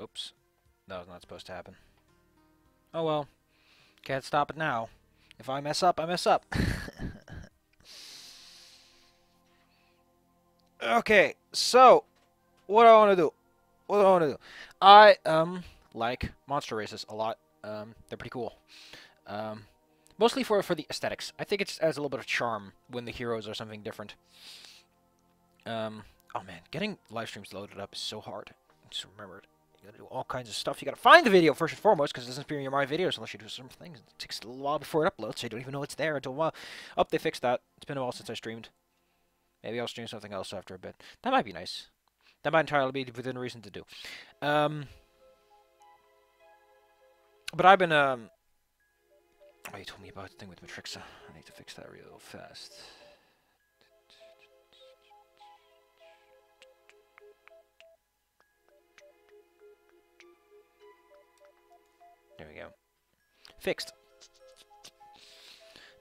Oops. That was not supposed to happen. Oh well. Can't stop it now. If I mess up, I mess up. Okay, so what do I want to do? What do I want to do? I like monster races a lot. They're pretty cool. Um, Mostly for the aesthetics. I think it just adds a little bit of charm when the heroes are something different. Oh man, getting live streams loaded up is so hard. Just remember it. You gotta do all kinds of stuff. You gotta find the video first and foremost, because it doesn't appear in my videos unless you do some things. It takes a little while before it uploads, so you don't even know it's there until a while. Oh, they fixed that. It's been a while since I streamed. Maybe I'll stream something else after a bit. That might be nice. That might entirely be within reason to do. But I've been, Oh, you told me about the thing with Matrixa. I need to fix that real fast. There we go. Fixed.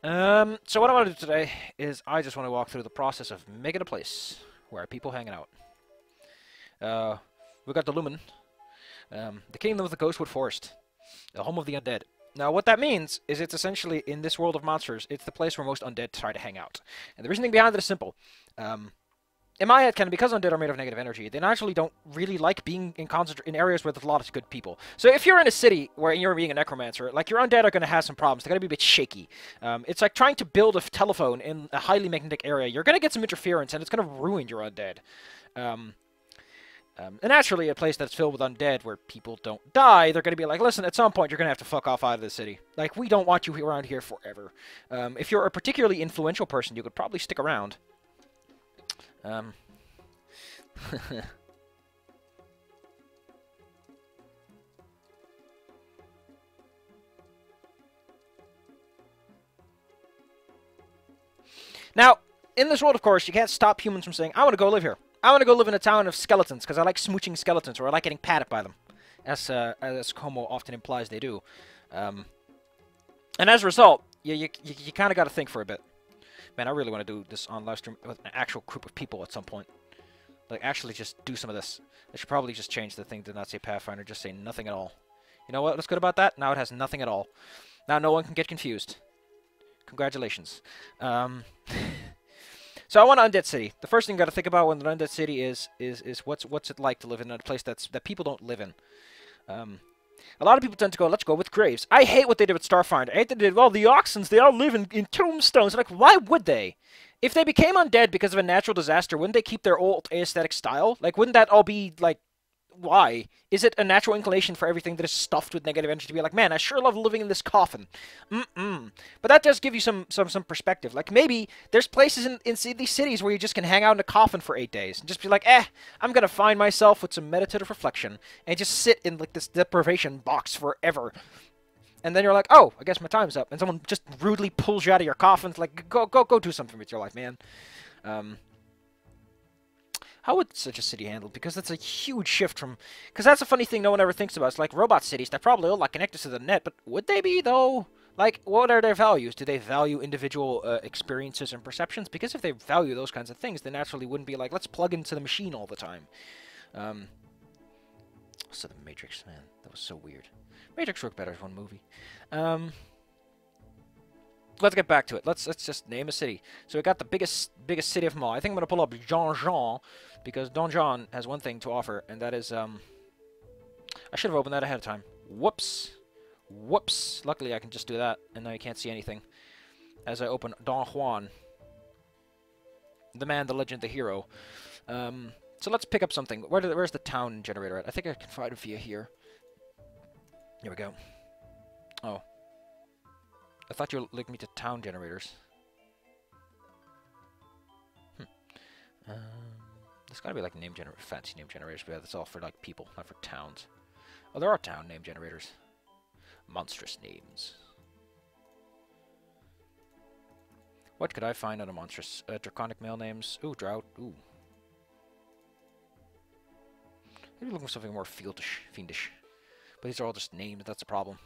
So what I want to do today is I just want to walk through the process of making a place where people hanging out. We got the Lumen, the Kingdom of the Ghostwood Forest, the home of the undead. Now, what that means is it's essentially, in this world of monsters, it's the place where most undead try to hang out. And the reasoning behind it is simple. In my head, because undead are made of negative energy, they naturally don't really like being in areas where there's a lot of good people. So if you're in a city where you're being a necromancer, like, your undead are going to have some problems. They're going to be a bit shaky. It's like trying to build a telephone in a highly magnetic area. You're going to get some interference, and it's going to ruin your undead. And naturally, a place that's filled with undead where people don't die, they're going to be like, listen, at some point you're going to have to fuck off out of the city. Like, we don't want you around here forever. If you're a particularly influential person, you could probably stick around. Now, in this world, of course, you can't stop humans from saying, I want to go live here. I want to go live in a town of skeletons, because I like smooching skeletons, or I like getting patted by them. As Como often implies they do. And as a result, you kind of got to think for a bit. Man, I really want to do this on live stream with an actual group of people at some point. Like, actually just do some of this. I should probably just change the thing to not say Pathfinder, just say nothing at all. You know what's good about that? Now it has nothing at all. Now no one can get confused. Congratulations. So I want an undead city. The first thing you got to think about when an undead city is what's it like to live in a place that people don't live in. A lot of people tend to go, let's go with graves. I hate what they did with Starfinder. I hate that they did, well, the Oxens, they all live in tombstones. Like, why would they? If they became undead because of a natural disaster, wouldn't they keep their old aesthetic style? Like, wouldn't that all be, like, why? Is it a natural inclination for everything that is stuffed with negative energy to be like, man, I sure love living in this coffin. But that does give you some perspective. Like, maybe there's places in these cities where you just can hang out in a coffin for 8 days and just be like, I'm gonna find myself with some meditative reflection and just sit in, like, this deprivation box forever. And then you're like, oh, I guess my time's up. And someone just rudely pulls you out of your coffin. It's like, go do something with your life, man. How would such a city handle? Because that's a huge shift from... Because that's a funny thing no one ever thinks about. It's like robot cities. They're probably all, like, connected to the net. But would they be, though? Like, what are their values? Do they value individual experiences and perceptions? Because if they value those kinds of things, they naturally wouldn't be like, let's plug into the machine all the time. So the Matrix, man. That was so weird. Matrix worked better as one movie. Let's get back to it. Let's just name a city. So we got the biggest city of them all. I think I'm gonna pull up Donjon because Donjon has one thing to offer, and that is I should have opened that ahead of time. Whoops. Luckily I can just do that, and now you can't see anything as I open Don Juan, the man, the legend, the hero. So let's pick up something. Where's the town generator at? I think I can find it via here. Here we go. Oh. I thought you were linking me to town generators. There's gotta be like fancy name generators, but that's all for like people, not for towns. Oh, there are town name generators. Monstrous names. What could I find on a monstrous? Draconic male names. Ooh, drought. Ooh. Maybe looking for something more fiendish. But these are all just names, that's a problem.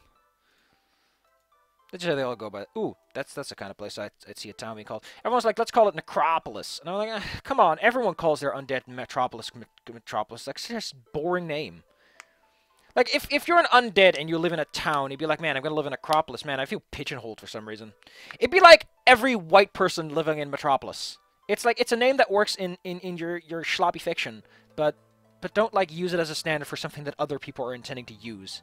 That's how they all go by. Ooh, that's the kind of place I'd see a town being called. Everyone's like, let's call it Necropolis. And I'm like, come on, everyone calls their undead Metropolis Metropolis. Like, it's just a boring name. Like, if you're an undead and you live in a town, you'd be like, man, I'm going to live in Necropolis. Man, I feel pigeonholed for some reason. It'd be like every white person living in Metropolis. It's like, it's a name that works in your sloppy fiction, but don't, like, use it as a standard for something that other people are intending to use.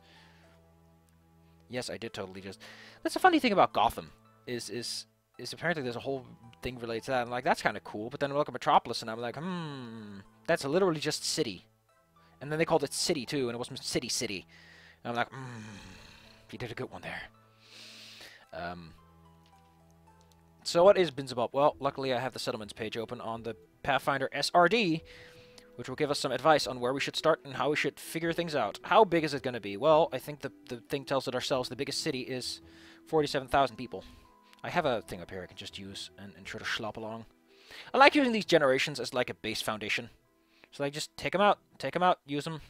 Yes, I did totally just... That's the funny thing about Gotham, is apparently there's a whole thing related to that. I'm like, that's kind of cool, but then I look at Metropolis, and I'm like, that's literally just city. And then they called it City, too, and it wasn't City. And I'm like, you did a good one there. So what is Binzabop? Well, luckily I have the settlements page open on the Pathfinder SRD, which will give us some advice on where we should start and how we should figure things out. How big is it going to be? Well, I think the thing tells it ourselves. The biggest city is 47,000 people. I have a thing up here I can just use and sort of slop along. I like using these generations as like a base foundation. So I just take them out, use them.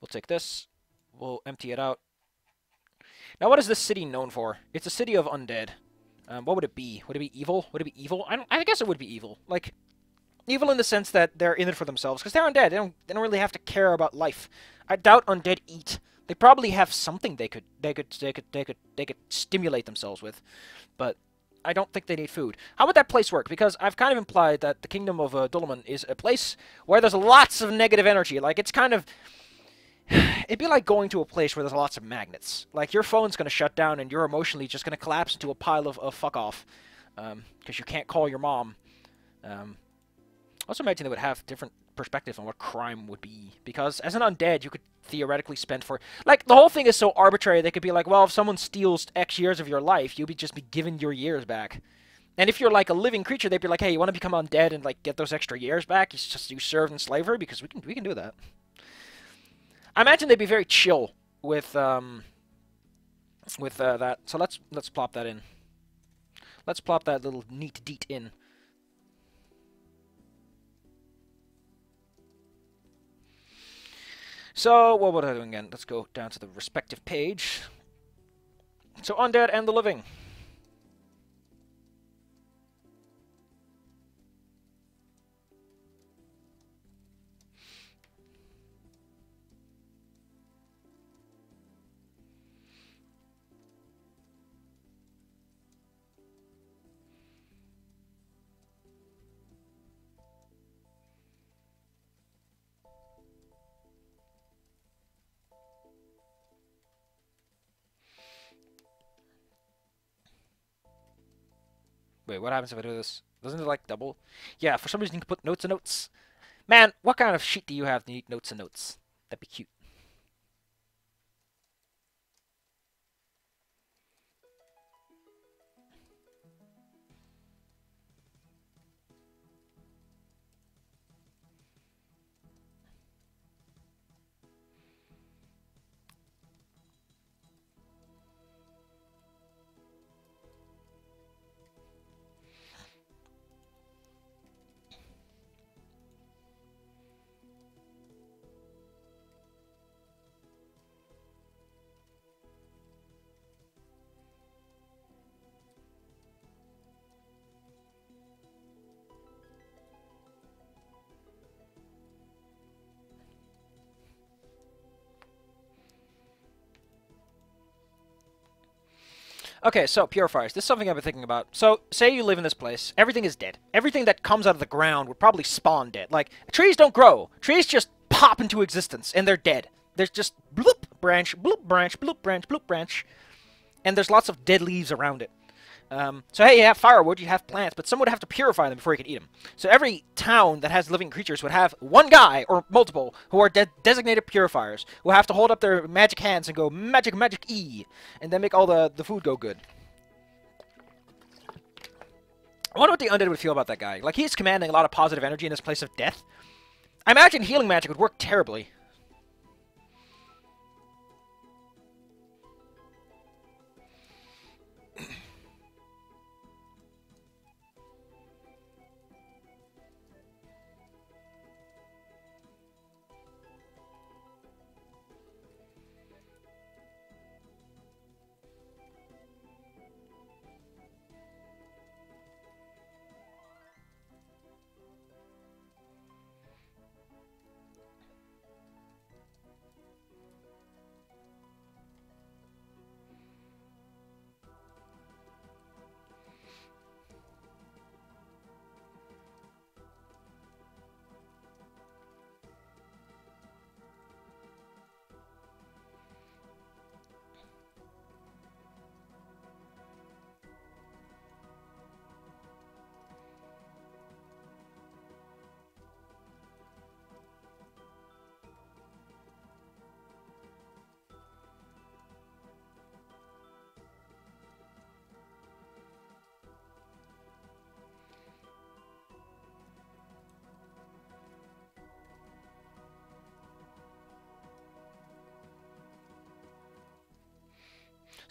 We'll take this. We'll empty it out. Now, what is this city known for? It's a city of undead. What would it be? Would it be evil? Would it be evil? I guess it would be evil. Like... Evil in the sense that they're in it for themselves, because they're undead. They don't really have to care about life. I doubt undead eat. They probably have something they could stimulate themselves with, but I don't think they need food. How would that place work? Because I've kind of implied that the kingdom of Dulaman is a place where there's lots of negative energy. Like, it's kind of... It'd be like going to a place where there's lots of magnets. Like, your phone's going to shut down and you're emotionally just going to collapse into a pile of fuck off, because you can't call your mom. I also imagine they would have different perspectives on what crime would be. Because as an undead, you could theoretically spend for... Like, the whole thing is so arbitrary, they could be like, well, if someone steals X years of your life, you'll just be given your years back. And if you're like a living creature, they'd be like, hey, you want to become undead and like get those extra years back? It's just you served in slavery? Because we can do that. I imagine they'd be very chill with that. So let's plop that in. Let's plop that little neat deet in. So, what would I do again? Let's go down to the respective page. So, undead and the living. Wait, what happens if I do this? Doesn't it, like, double? Yeah, for some reason you can put notes and notes. Man, what kind of sheet do you have to need notes and notes? That'd be cute. Okay, so purifiers. This is something I've been thinking about. So, say you live in this place. Everything is dead. Everything that comes out of the ground would probably spawn dead. Like, trees don't grow. Trees just pop into existence, and they're dead. There's just bloop branch, bloop branch, bloop branch, bloop branch. And there's lots of dead leaves around it. So, hey, you have firewood, you have plants, but someone would have to purify them before you can eat them. So every town that has living creatures would have one guy, or multiple, who are designated purifiers, who have to hold up their magic hands and go, magic, magic, E, and then make all the food go good. I wonder what the undead would feel about that guy. Like, he's commanding a lot of positive energy in this place of death. I imagine healing magic would work terribly.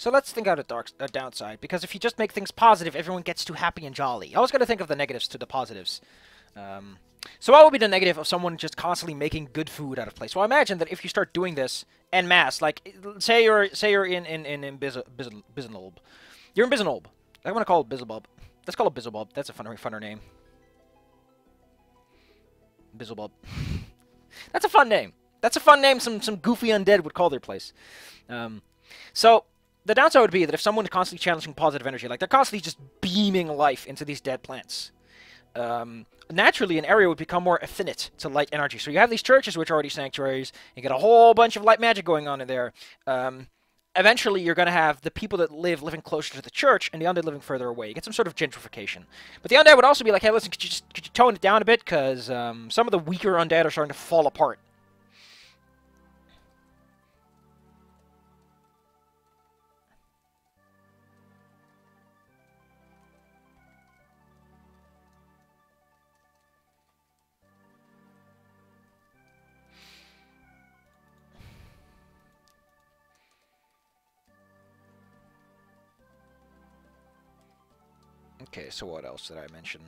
So let's think out a downside, because if you just make things positive, everyone gets too happy and jolly. I always got to think of the negatives to the positives. So what would be the negative of someone just constantly making good food out of place? Well, imagine that if you start doing this en masse, like say you're in Bizzlebob. You're in Bizzlebob. I want to call it Bizzlebob. Let's call it Bizzlebob. That's a funner name. Bizzlebob. That's a fun name. That's a fun name some goofy undead would call their place. So the downside would be that if someone is constantly challenging positive energy, like they're constantly just beaming life into these dead plants, naturally an area would become more affinate to light energy. So you have these churches which are already sanctuaries, you get a whole bunch of light magic going on in there. Eventually you're going to have the people that living closer to the church and the undead living further away. You get some sort of gentrification. But the undead would also be like, hey, listen, could you tone it down a bit? Because some of the weaker undead are starting to fall apart. Okay, so what else did I mention?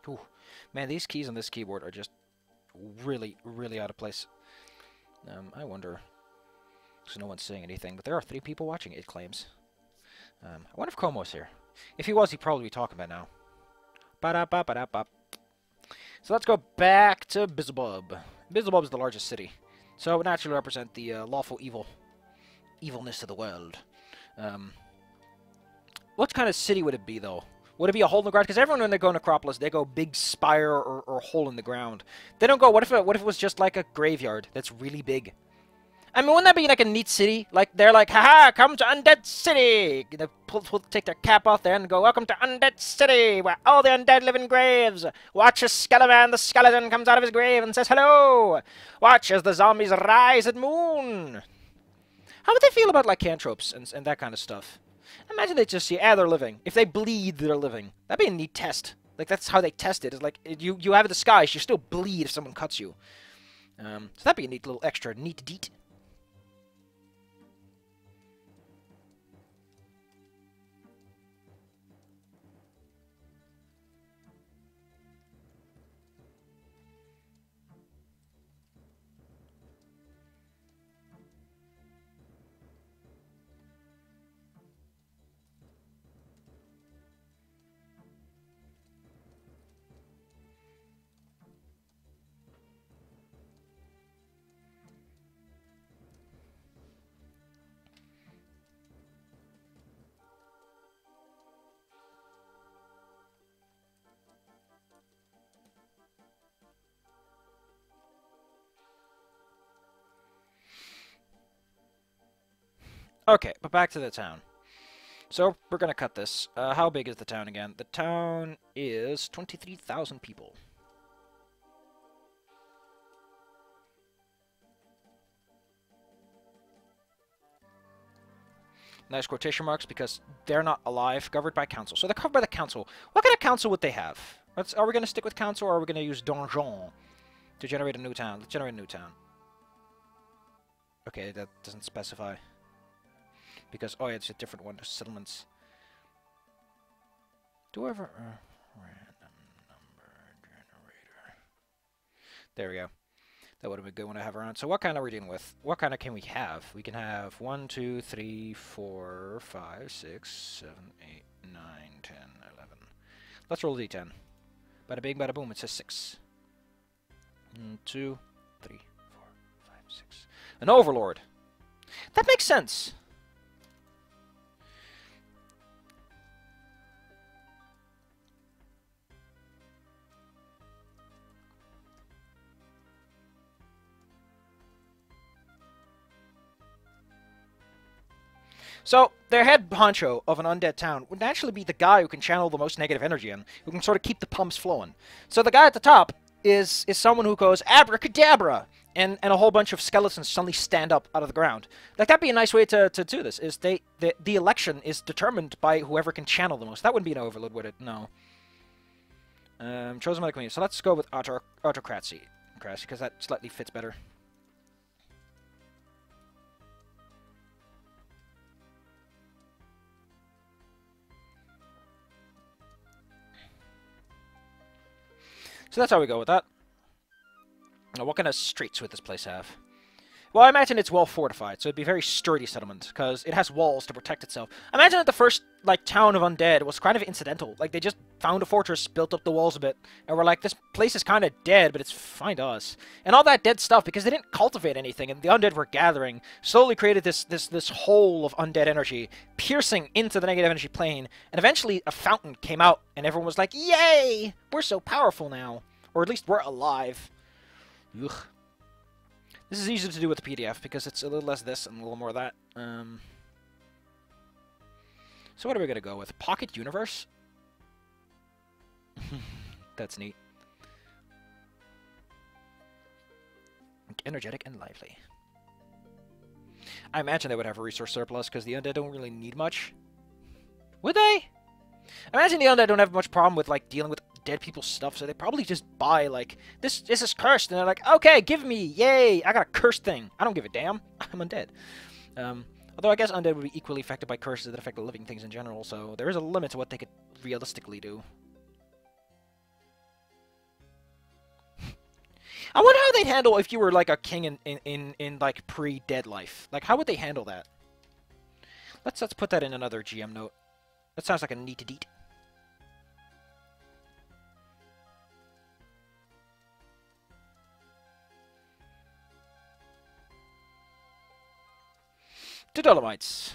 Ooh, man, these keys on this keyboard are just really, really out of place. I wonder, because no one's saying anything, but there are 3 people watching, it claims. I wonder if Como's here. If he was, he'd probably be talking about now. Ba-da-ba-ba-da-ba. So let's go back to Bizzlebob. Bizzlebob is the largest city, so it would naturally represent the lawful evilness of the world. What kind of city would it be, though? Would it be a hole in the ground? Because everyone, when they go Necropolis, they go big spire or hole in the ground. They don't go, what if it was just like a graveyard that's really big? I mean, wouldn't that be like a neat city? Like, they're like, haha, come to Undead City! They take their cap off there and go, welcome to Undead City, where all the undead live in graves. Watch a skeleton, the skeleton comes out of his grave and says hello. Watch as the zombies rise at moon. How would they feel about lycanthropes and that kind of stuff? Imagine they just see, they're living. If they bleed, they're living. That'd be a neat test. Like, that's how they test it. It's like, you have a disguise, you still bleed if someone cuts you. So that'd be a neat little extra neat deet. Okay, but back to the town. So, we're gonna cut this. How big is the town again? The town is 23,000 people. Nice quotation marks, because they're not alive, governed by council. So they're covered by the council. What kind of council would they have? Are we gonna stick with council, or are we gonna use donjon to generate a new town? Let's generate a new town. Okay, that doesn't specify. Because, oh yeah, it's a different one. There's settlements. Do I ever... random number generator. There we go. That would have been a good one to have around. So what kind are we dealing with? What kind of can we have? We can have 1, 2, 3, 4, 5, 6, 7, 8, 9, 10, 11. Let's roll a d10. Bada bing, bada boom, it says 6. 1, 2, 3, 4, 5, 6. An overlord. That makes sense. So, their head honcho of an undead town would naturally be the guy who can channel the most negative energy in, who can sort of keep the pumps flowing. So the guy at the top is someone who goes, abracadabra! And a whole bunch of skeletons suddenly stand up out of the ground. Like, that'd be a nice way to do this, is the election is determined by whoever can channel the most. That wouldn't be an overload, would it? No. Chosen by the community. So let's go with autocracy, because that slightly fits better. So that's how we go with that. Now, what kind of streets would this place have? Well, I imagine it's well fortified, so it'd be a very sturdy settlement, because it has walls to protect itself. I imagine that the first, like, town of undead was kind of incidental. Like, they just found a fortress, built up the walls a bit, and were like, this place is kind of dead, but it's fine to us. And all that dead stuff, because they didn't cultivate anything, and the undead were gathering, slowly created this hole of undead energy, piercing into the negative energy plane, and eventually a fountain came out, and everyone was like, yay! We're so powerful now. Or at least we're alive. Ugh. This is easier to do with the PDF because it's a little less this and a little more of that. So what are we going to go with? Pocket Universe? That's neat. Energetic and lively. I imagine they would have a resource surplus because the undead don't really need much. Would they? I imagine the undead don't have much problem with, like, dealing with dead people's stuff, so they probably just buy, like, this is cursed, and they're like, okay, give me, yay, I got a cursed thing. I don't give a damn. I'm undead. Although I guess undead would be equally affected by curses that affect the living things in general, so there is a limit to what they could realistically do. I wonder how they'd handle if you were, like, a king in like, pre-dead life. Like, how would they handle that? Let's put that in another GM note. That sounds like a neat deed. The Dolomites.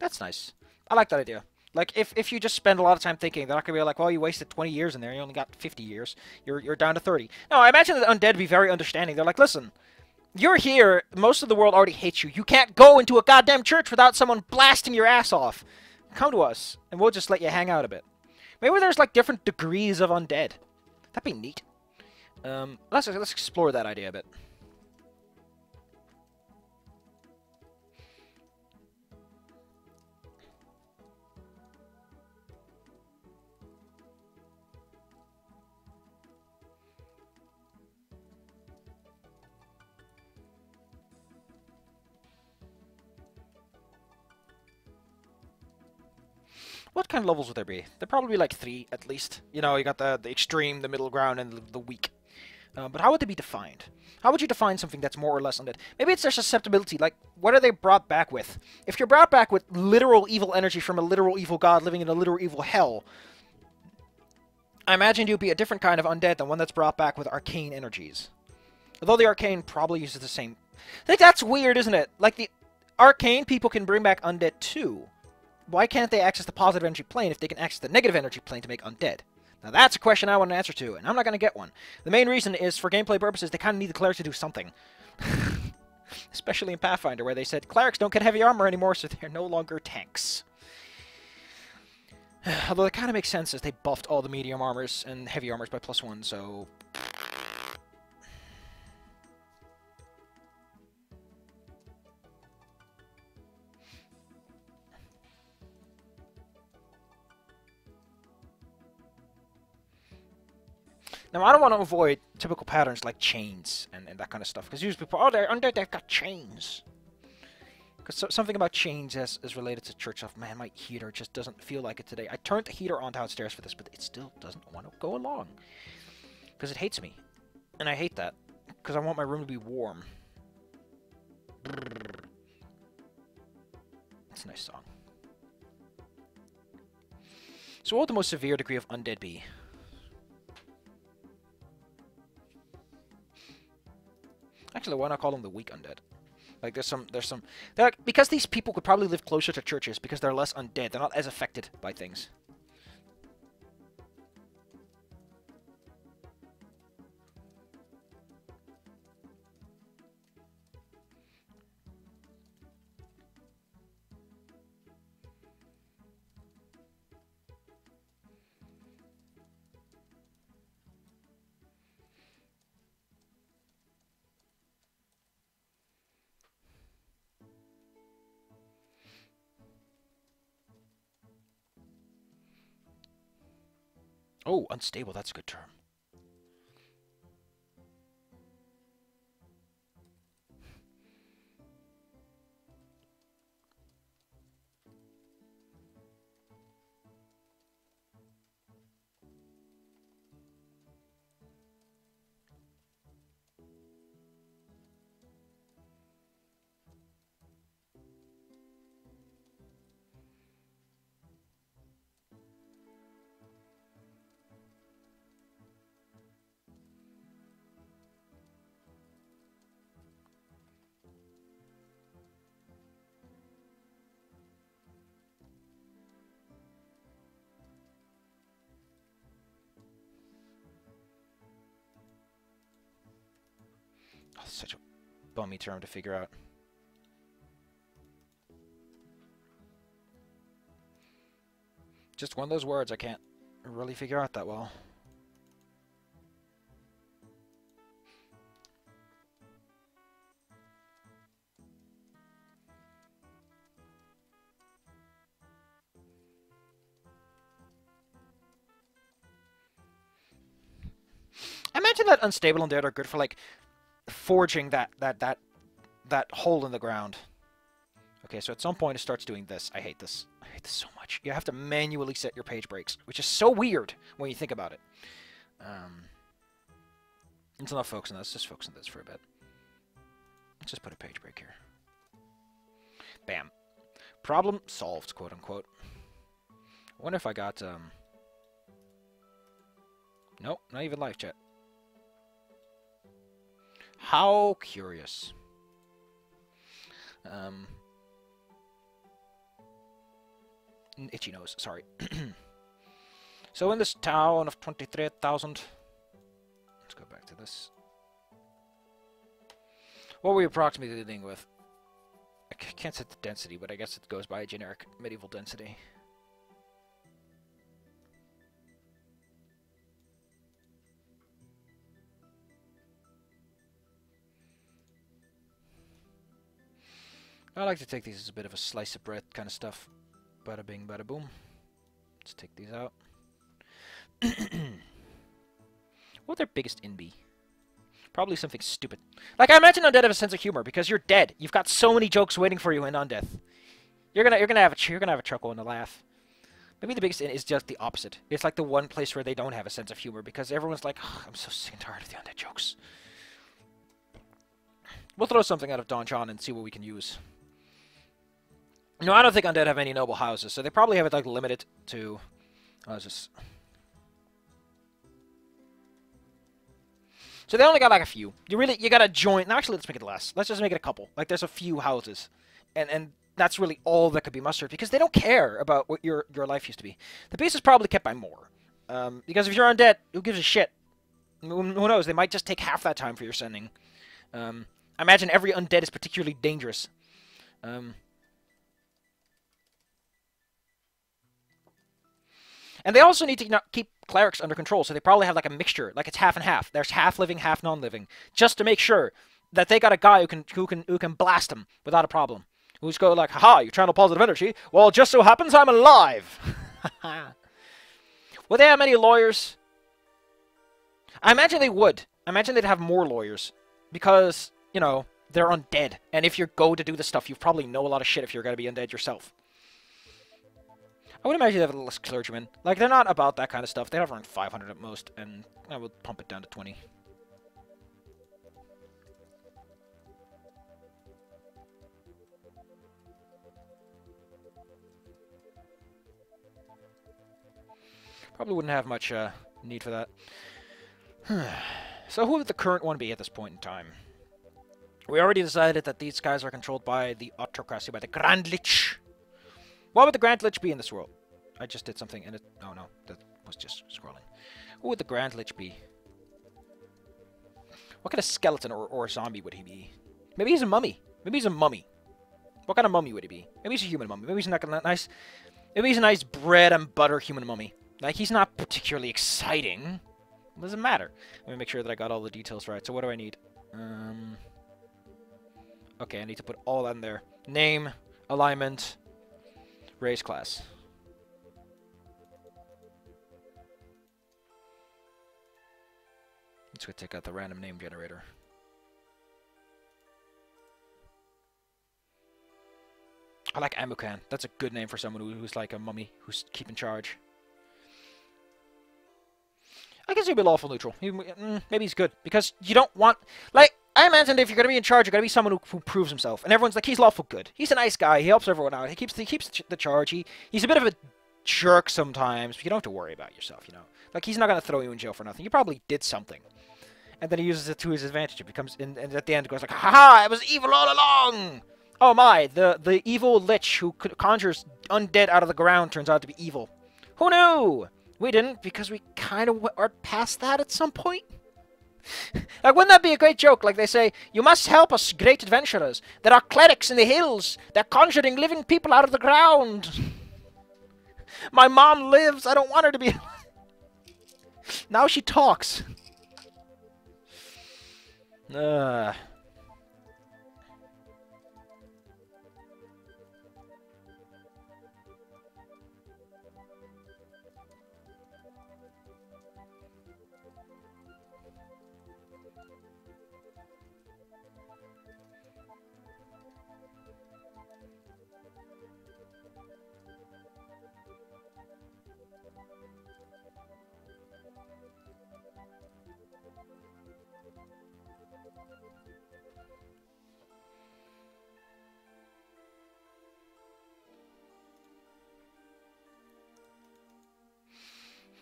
That's nice. I like that idea. Like, if you just spend a lot of time thinking, they're not going to be like, well, you wasted 20 years in there, you only got 50 years. You're down to 30. No, I imagine that undead would be very understanding. They're like, listen, you're here, most of the world already hates you. You can't go into a goddamn church without someone blasting your ass off. Come to us, and we'll just let you hang out a bit. Maybe there's, like, different degrees of undead. That'd be neat. Let's explore that idea a bit. What kind of levels would there be? There'd probably be like 3 at least. You know, you got the extreme, the middle ground, and the weak. But how would they be defined? How would you define something that's more or less undead? Maybe it's their susceptibility. Like, what are they brought back with? If you're brought back with literal evil energy from a literal evil god living in a literal evil hell, I imagine you'd be a different kind of undead than one that's brought back with arcane energies. Although the arcane probably uses the same. I think that's weird, isn't it? Like, the arcane people can bring back undead too. why can't they access the positive energy plane if they can access the negative energy plane to make undead? Now that's a question I want an answer to, and I'm not going to get one. The main reason is, for gameplay purposes, they kind of need the clerics to do something. Especially in Pathfinder, where they said, clerics don't get heavy armor anymore, so they're no longer tanks. Although it kind of makes sense, as they buffed all the medium armors and heavy armors by +1, so... Now, I don't want to avoid typical patterns like chains and that kind of stuff, because usually people, oh, they're undead, they've got chains. Because something about chains is related to church stuff. Man, my heater just doesn't feel like it today. I turned the heater on downstairs for this, but it still doesn't want to go along. Because it hates me. And I hate that. Because I want my room to be warm. It's a nice song. So what would the most severe degree of undead be? Actually, why not call them the weak undead? Like, because these people could probably live closer to churches because they're less undead. They're not as affected by things. Oh, unstable, that's a good term. Oh, such a bummy term to figure out. Just one of those words I can't really figure out that well. I imagine that unstable undead are good for, like, forging that hole in the ground. Okay, so at some point it starts doing this. I hate this. I hate this so much. You have to manually set your page breaks, which is so weird when you think about it. Let's not focus on this. Just focus on this for a bit. Let's just put a page break here. Bam. Problem solved, quote unquote. I wonder if I got nope, not even live chat. How curious. Itchy nose, sorry. So in this town of 23,000... Let's go back to this. What were we approximately dealing with? I can't set the density, but I guess it goes by a generic medieval density. I like to take these as a bit of a slice of bread kind of stuff. Bada bing, bada boom. Let's take these out. What would their biggest in be? Probably something stupid. Like, I imagine Undead have a sense of humor because you're dead. You've got so many jokes waiting for you in Undeath. You're gonna have a chuckle and a laugh. Maybe the biggest in is just the opposite. It's like the one place where they don't have a sense of humor because everyone's like, oh, I'm so sick and tired of the Undead jokes. We'll throw something out of Don John and see what we can use. No, I don't think Undead have any noble houses, so they probably have it, like, limited to... So they only got, like, a few. You gotta join... No, actually, let's make it less. Let's just make it a couple. Like, there's a few houses. And that's really all that could be mustered because they don't care about what your life used to be. The beast is probably kept by more. Because if you're undead, who gives a shit? Who knows? They might just take half that time for your sending. I imagine every undead is particularly dangerous. And they also need to keep clerics under control, so they probably have like a mixture, like it's half and half. There's half living, half non-living, just to make sure that they got a guy who can blast them without a problem. Who's go like, haha, you channel positive energy. Well, it just so happens I'm alive. Would they have many lawyers? I imagine they would. I imagine they'd have more lawyers because, you know, they're undead. And if you go to do this stuff, you probably know a lot of shit if you're going to be undead yourself. I would imagine they have less clergymen. Like, they're not about that kind of stuff. They have around 500 at most, and I would pump it down to 20. Probably wouldn't have much need for that. So who would the current one be at this point in time? We already decided that these guys are controlled by the autocracy, by the Grand Lich. What would the Grand Lich be in this world? I just did something and it... Oh no, that was just scrolling. Who would the Grand Lich be? What kind of skeleton or zombie would he be? Maybe he's a mummy. Maybe he's a mummy. What kind of mummy would he be? Maybe he's a human mummy. Maybe he's not gonna nice... Maybe he's a nice bread and butter human mummy. Like, he's not particularly exciting. It doesn't matter. Let me make sure that I got all the details right. So what do I need? Okay, I need to put all that in there. Name, alignment, race class. Let's go take out the random name generator. I like Amukan. That's a good name for someone who's like a mummy, who's keeping charge. I guess he'd be lawful neutral. Maybe he's good, because you don't want... Like, I imagine if you're going to be in charge, you're going to be someone who proves himself. And everyone's like, he's lawful good. He's a nice guy. He helps everyone out. He keeps the charge. He's a bit of a jerk sometimes, but you don't have to worry about yourself, you know. Like, he's not going to throw you in jail for nothing. You probably did something. And then he uses it to his advantage. It becomes... And at the end, it goes like, ha-ha, I was evil all along! Oh my, the evil lich who conjures undead out of the ground turns out to be evil. Who knew? We didn't, because we kind of are past that at some point. Like, wouldn't that be a great joke? Like they say, you must help us, great adventurers. There are clerics in the hills. They're conjuring living people out of the ground. My mom lives. I don't want her to be... Now she talks.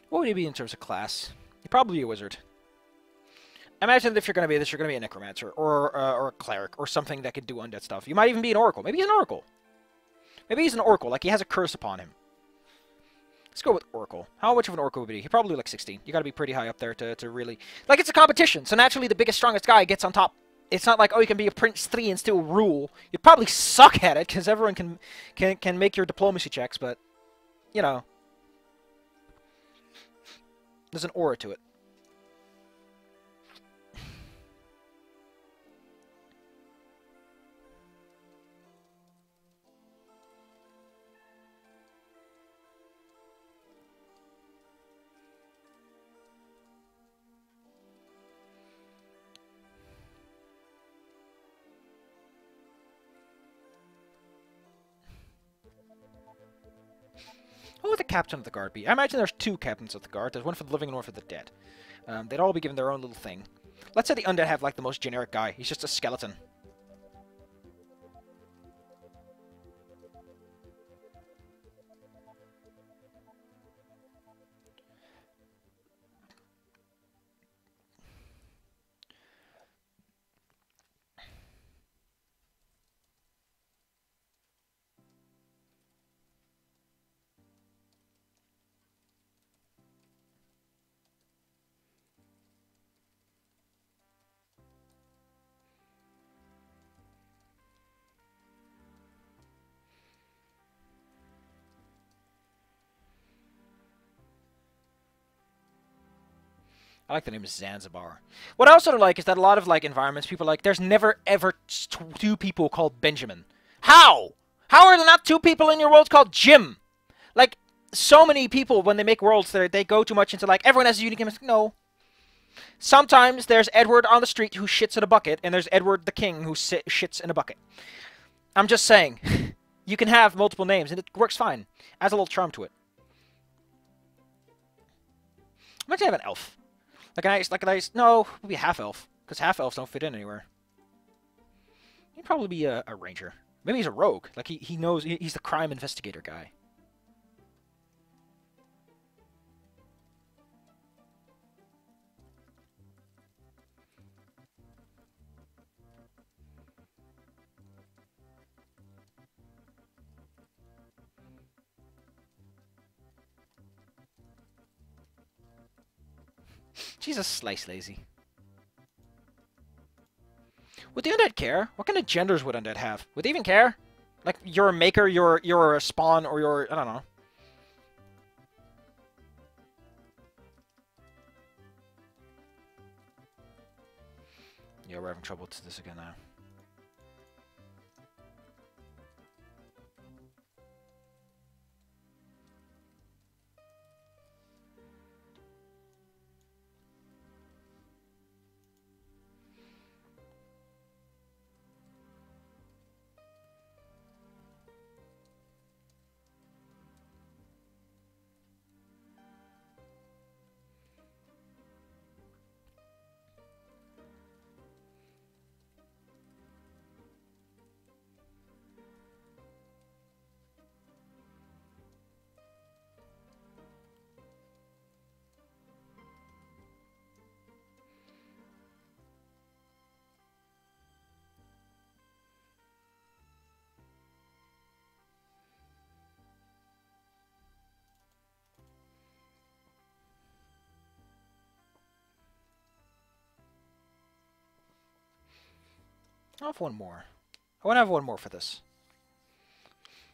What would he be in terms of class? He'd probably be a wizard. Imagine that if you're going to be this, you're going to be a necromancer, or a cleric, or something that could do undead stuff. You might even be an oracle. Maybe he's an oracle. Maybe he's an oracle, like he has a curse upon him. Let's go with oracle. How much of an oracle would he be? He'd probably be like 16. You got to be pretty high up there to really... Like, it's a competition, so naturally the biggest, strongest guy gets on top. It's not like, oh, you can be a Prince 3 and still rule. You'd probably suck at it, because everyone can make your diplomacy checks, but, you know... There's an aura to it. Who would the captain of the guard be? I imagine there's two captains of the guard. There's one for the living and one for the dead. They'd all be given their own little thing. Let's say the undead have, like, the most generic guy. He's just a skeleton. I like the name Zanzibar. What I also don't like is that a lot of like environments, people are like, there's never ever two people called Benjamin. How? How are there not two people in your world called Jim? Like, so many people, when they make worlds, they go too much into like, everyone has a unique name. No. Sometimes there's Edward on the street who shits in a bucket, and there's Edward the King who shits in a bucket. I'm just saying, you can have multiple names, and it works fine. Adds a little charm to it. Imagine I have an elf. Like a nice, no, maybe a half-elf, because half-elves don't fit in anywhere. He'd probably be a ranger. Maybe he's a rogue. Like, he knows, he's the crime investigator guy. Jesus, slice lazy. Would the undead care? What kind of genders would undead have? Would they even care? Like, you're a maker, you're a spawn, or you're, I don't know. Yeah, we're having trouble with this again now. I'll have one more. I want to have one more for this.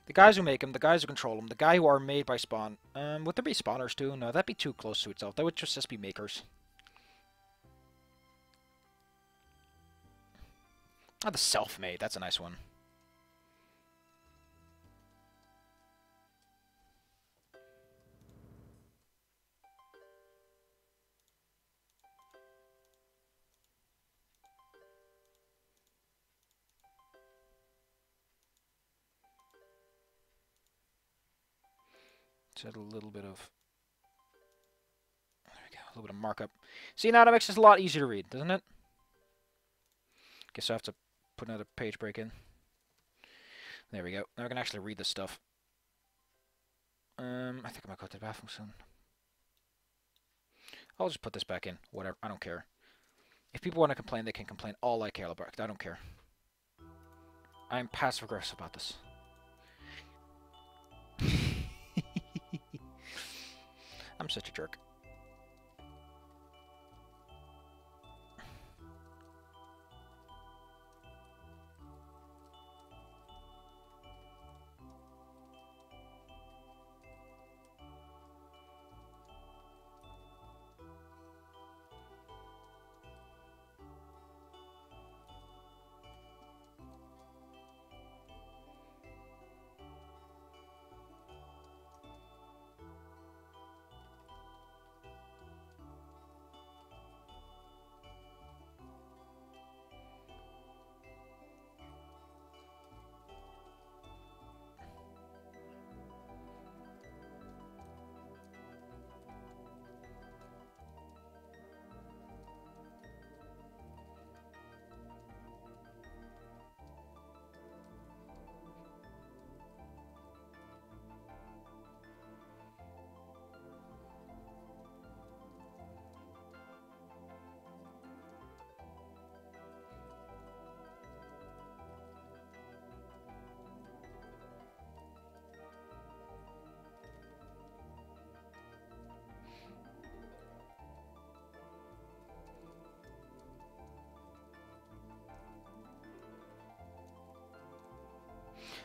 The guys who make them, the guys who control them, the guy who are made by spawn. Would there be spawners too? No, that'd be too close to itself. That would just be makers. Ah, the self-made. That's a nice one. Just a little bit of... There we go. A little bit of markup. See, now that makes this a lot easier to read, doesn't it? Guess I have to put another page break in. There we go. Now I can actually read this stuff. I think I might go to the bathroom soon. I'll just put this back in. Whatever. I don't care. If people want to complain, they can complain all I care about. I don't care. I'm passive-aggressive about this. I'm such a jerk.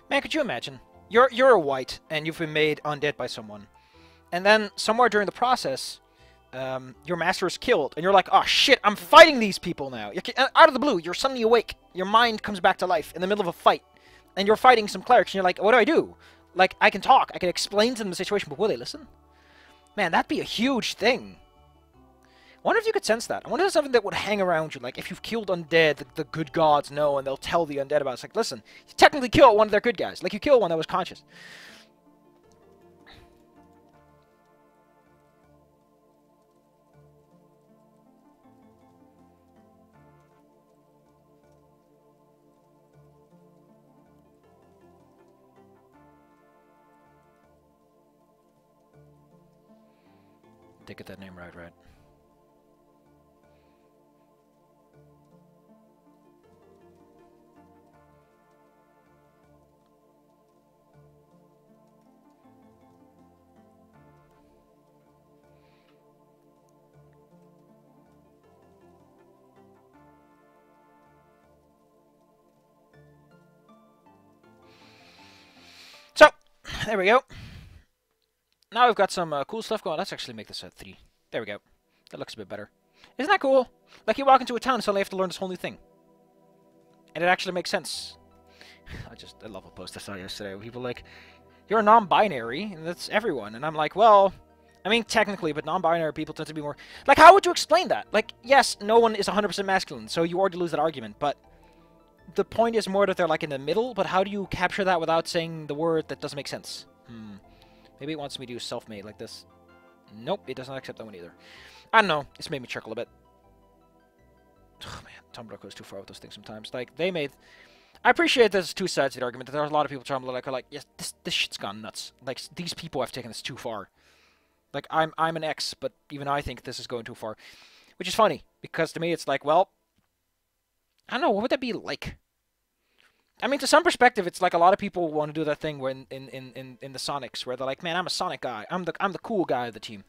Man, could you imagine? You're a white, and you've been made undead by someone. And then, somewhere during the process, your master is killed, and you're like, oh shit, I'm fighting these people now. Out of the blue, you're suddenly awake. Your mind comes back to life in the middle of a fight, and you're fighting some clerics, and you're like, what do I do? Like, I can talk, I can explain to them the situation, but will they listen? Man, that'd be a huge thing. I wonder if you could sense that. I wonder if there's something that would hang around you. Like, if you've killed undead, the good gods know, and they'll tell the undead about it. It's like, listen, you technically killed one of their good guys. Like, you killed one that was conscious. Did get that name right? So, there we go. Now we've got some cool stuff going on. Let's actually make this a 3. There we go. That looks a bit better. Isn't that cool? Like, you walk into a town and suddenly have to learn this whole new thing. And it actually makes sense. I love a post I saw yesterday where people like, you're a non-binary, and that's everyone. And I'm like, well, I mean, technically, but non-binary people tend to be more... Like, how would you explain that? Like, yes, no one is 100% masculine, so you already lose that argument, but the point is more that they're, like, in the middle, but how do you capture that without saying the word that doesn't make sense? Maybe it wants me to do self-made like this. Nope, it does not accept that one either. I don't know. It's made me chuckle a bit. Oh, man. Tumblr goes too far with those things sometimes. Like, they made... I appreciate there's two sides to the argument. There are a lot of people Tumblr like, are like, yes, this shit's gone nuts. Like, these people have taken this too far. Like, I'm an ex, but even I think this is going too far. Which is funny, because to me it's like, well... I don't know, what would that be like? I mean, to some perspective, it's like a lot of people want to do that thing when in the Sonics, where they're like, man, I'm a Sonic guy. I'm the cool guy of the team.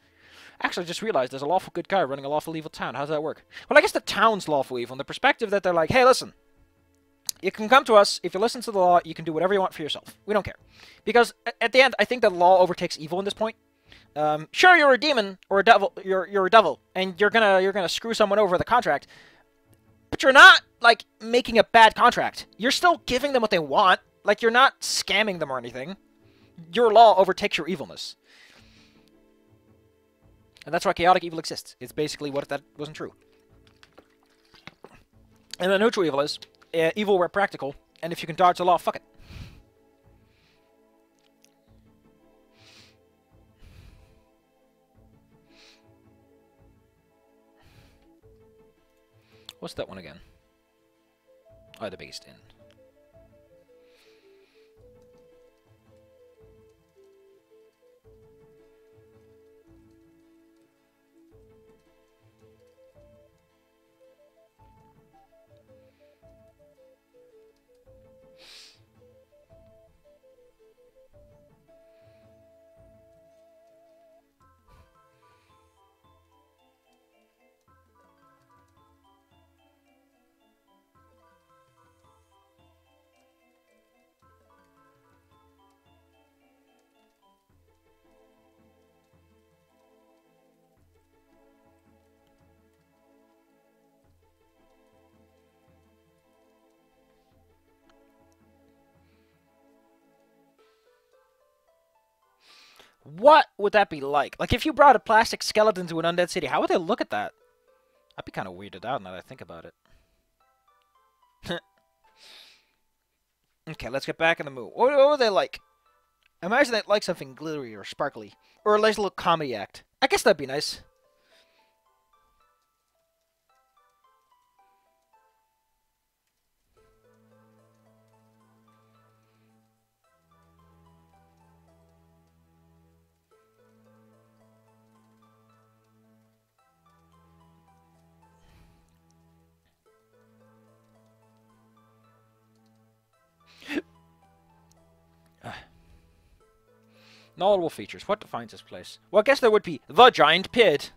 Actually, I just realized there's a lawful good guy running a lawful evil town. How does that work? Well, I guess the town's lawful evil, in the perspective that they're like, hey, listen, you can come to us. If you listen to the law, you can do whatever you want for yourself. We don't care. Because at the end, I think that law overtakes evil in this point. Sure, you're a demon or a devil. You're a devil, and you're gonna screw someone over the contract. But you're not, like, making a bad contract. You're still giving them what they want. Like, you're not scamming them or anything. Your law overtakes your evilness. And that's why chaotic evil exists. It's basically what if that wasn't true. And the neutral evil is evil where practical, and if you can dodge the law, fuck it. What's that one again? Oh, the biggest inn. What would that be like? Like, if you brought a plastic skeleton to an undead city, how would they look at that? I'd be kind of weirded out now that I think about it. Okay, let's get back in the mood. What were they like? Imagine they'd like something glittery or sparkly. Or a nice little comedy act. I guess that'd be nice. Notable features. What defines this place? Well, I guess there would be the giant pit.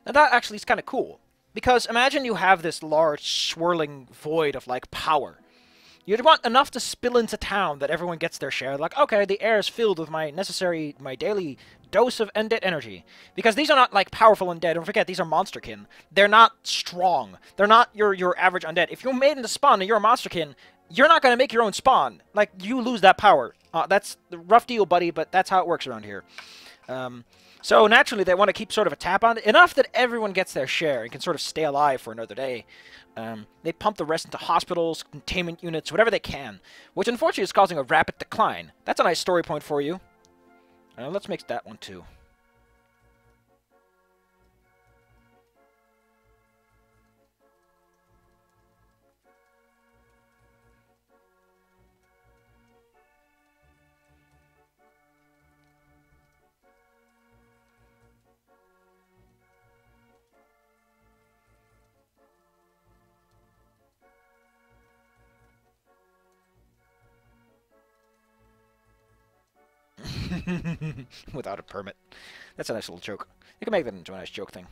And that actually is kind of cool. Because imagine you have this large, swirling void of, like, power. You'd want enough to spill into town that everyone gets their share. Like, okay, the air is filled with my daily dose of undead energy. Because these are not, like, powerful undead. Don't forget, these are monsterkin. They're not strong. They're not your average undead. If you're made into spawn and you're a monsterkin, you're not going to make your own spawn. Like, you lose that power. That's the rough deal, buddy, but that's how it works around here. So naturally, they want to keep sort of a tap on it, enough that everyone gets their share and can sort of stay alive for another day. They pump the rest into hospitals, containment units, whatever they can, which unfortunately is causing a rapid decline. That's a nice story point for you. Let's make that one too. Without a permit. That's a nice little joke. You can make that into a nice joke thing.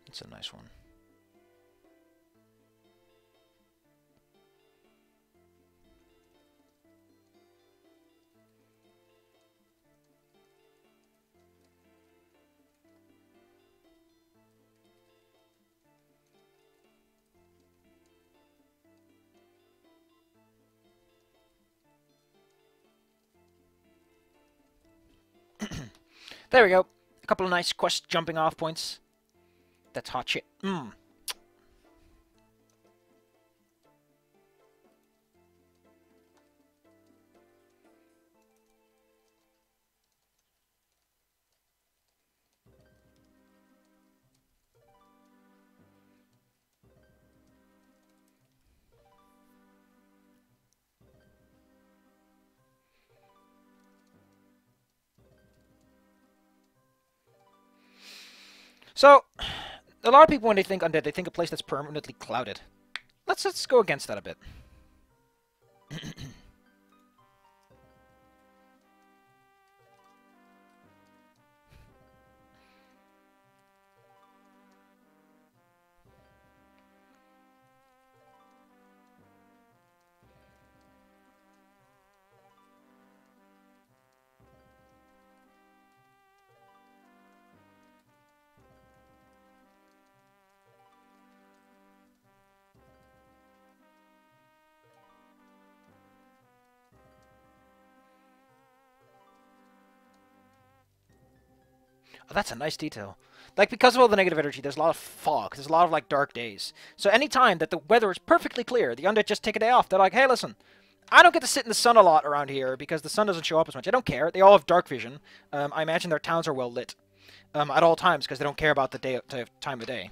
It's a nice one. There we go. A couple of nice quest jumping off points. That's hot shit. So, a lot of people, when they think undead, they think a place that's permanently clouded. Let's go against that a bit. Oh, that's a nice detail. Like, because of all the negative energy, there's a lot of fog. There's a lot of, like, dark days. So any time that the weather is perfectly clear, the undead just take a day off. They're like, hey, listen, I don't get to sit in the sun a lot around here because the sun doesn't show up as much. I don't care. They all have dark vision. I imagine their towns are well lit at all times because they don't care about the time of day.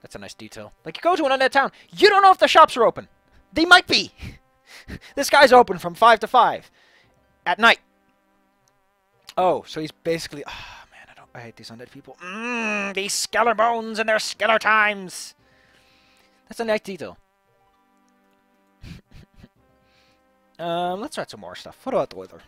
That's a nice detail. Like, you go to an undead town, you don't know if the shops are open. They might be. This guy's open from 5 to 5 at night. Oh, so he's basically... Oh, man, I hate these undead people. These skeller bones and their skeller times. That's a nice detail. Let's write some more stuff. What about the weather?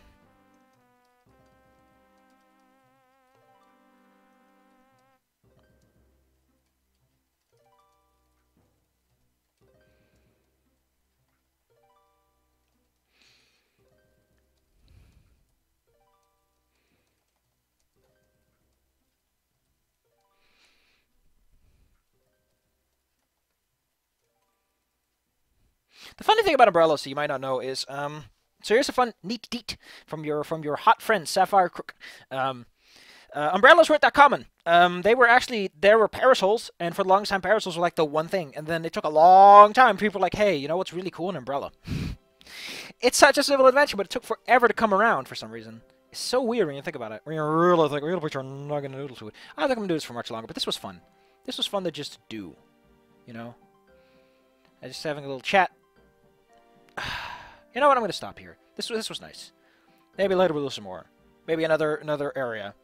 The funny thing about umbrellas, so you might not know, is so here's a fun neat deet from your hot friend Sapphire Crook. Umbrellas weren't that common. There were parasols, and for the longest time, parasols were like the one thing. And then it took a long time. People were like, hey, you know what's really cool? An umbrella. It's such a simple invention, but it took forever to come around for some reason. It's so weird when you think about it. When you realize, like, we're gonna put your nugget noodle to it. I don't think I'm gonna do this for much longer, but this was fun. This was fun to just do. You know? I just having a little chat. You know what? I'm gonna stop here. This was nice. Maybe later we'll do some more. Maybe another area.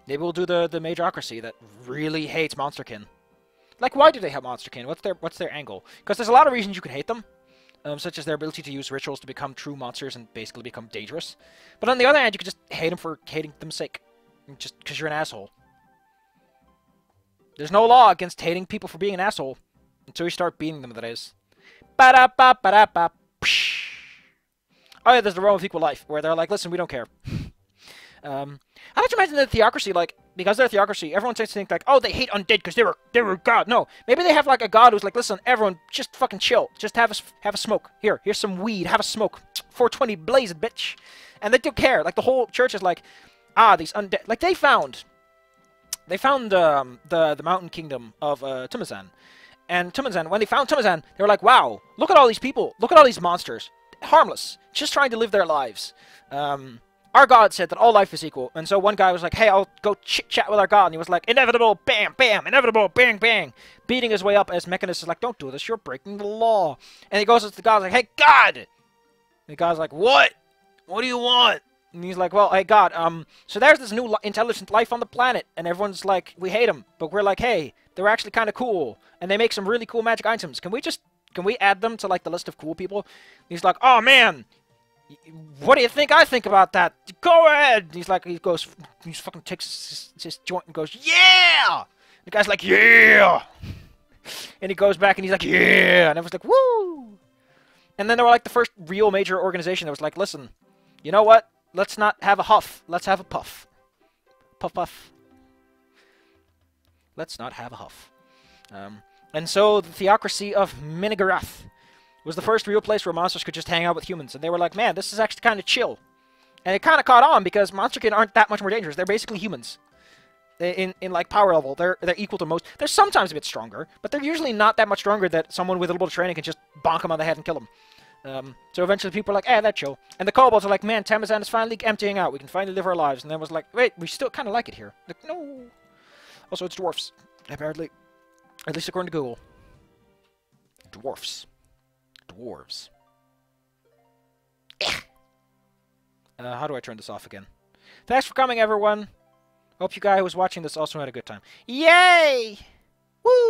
Maybe we'll do the Majocracy that really hates Monsterkin. Like, why do they have Monsterkin? What's their angle? Because there's a lot of reasons you can hate them, such as their ability to use rituals to become true monsters and basically become dangerous. But on the other hand, you could just hate them for hating them's sake, just because you're an asshole. There's no law against hating people for being an asshole until you start beating them. That is. Ba-da-ba, ba-da-ba. Oh yeah, there's the realm of equal life, where they're like, listen, we don't care. How would you imagine the theocracy, like, because they're a theocracy, everyone tends to think, like, oh, they hate undead because they were God. No, maybe they have, like, a God who's like, listen, everyone, just fucking chill. Just have a smoke. Here's some weed. Have a smoke. 420 blaze it, bitch. And they don't care. Like, the whole church is like, these undead. Like, they found the mountain kingdom of Tumazan. And Tumazan, when they found Tumazan, they were like, wow, look at all these people. Look at all these monsters. Harmless. Just trying to live their lives. Our God said that all life is equal. And so one guy was like, hey, I'll go chit-chat with our God. And he was like, inevitable, bam, bam, inevitable, bang, bang. Beating his way up as Mechanist is like, don't do this, you're breaking the law. And he goes to the God, like, hey, God! And the God's like, what? What do you want? And he's like, well, hey, God, so there's this new intelligent life on the planet. And everyone's like, we hate them. But we're like, hey, they're actually kind of cool. And they make some really cool magic items. Can we add them to, like, the list of cool people? And he's like, oh, man! What do you think I think about that? Go ahead! He's like, he fucking takes his joint and goes, yeah! The guy's like, yeah! And he goes back and he's like, yeah! And everyone's like, woo! And then they were like the first real major organization that was like, listen, you know what? Let's not have a huff. Let's have a puff. Puff, puff. Let's not have a huff. And so the theocracy of Minigarath was the first real place where monsters could just hang out with humans. And they were like, man, this is actually kind of chill. And it kind of caught on because Monsterkin aren't that much more dangerous. They're basically humans. In like, power level, they're equal to most. They're sometimes a bit stronger, but they're usually not that much stronger that someone with a little bit of training can just bonk them on the head and kill them. So eventually people are like, that's chill. And the kobolds are like, man, Tamazan is finally emptying out. We can finally live our lives. And then was like, wait, we still kind of like it here. Like, no. Also, it's dwarfs. Apparently. At least according to Google. Dwarfs. Dwarves. How do I turn this off again? Thanks for coming, everyone. Hope you guys who was watching this also had a good time. Yay! Woo!